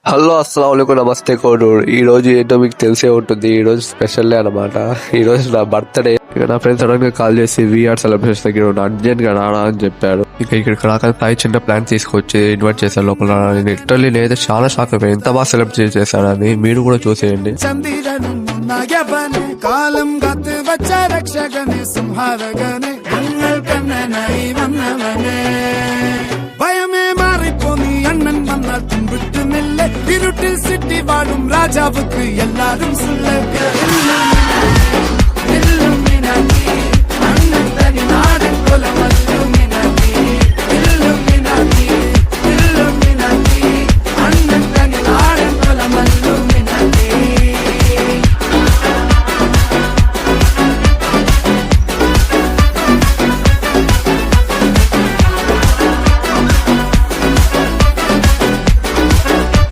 Hello అస్సలాముఅలైకుం నమస్తే కోడూరు. ఈ రోజు ఏంటో మీకు తెలిసే ఉంటుంది. ఈ రోజు స్పెషల్ అనమాట. ఈ రోజు నా బర్త్డే. ఇక నా ఫ్రెండ్స్ సడన్ గా కాల్ చేసి వీఆర్ సెలబ్రేషన్ దగ్గర ఉన్న అర్జెంట్ గా రానా అని చెప్పాడు. ఇక ఇక్కడికి రాక సాయి చిన్న ప్లాన్ తీసుకొచ్చి ఇన్వైట్ చేశారు లోపల. లిటరల్లీ నేనైతే చాలా షాక్ అయిపోయాను, ఎంత బాగా సెలబ్రేట్ చేశాడని. మీరు కూడా చూసేయండి. കാലം കാത്ത് വച്ച രക്ഷകനെ സംഹാരകനെ ഞങ്ങൾ കണ്ണനായി വന്നവനെ ഭയമേ മാറിപ്പോ നീ അണ്ണൻ വന്നാൽ തുമ്പിട്ടുന്നില്ല ഇരുട്ടിൽ സിറ്റി വാടും രാജാവുക്ക് എല്ലാരും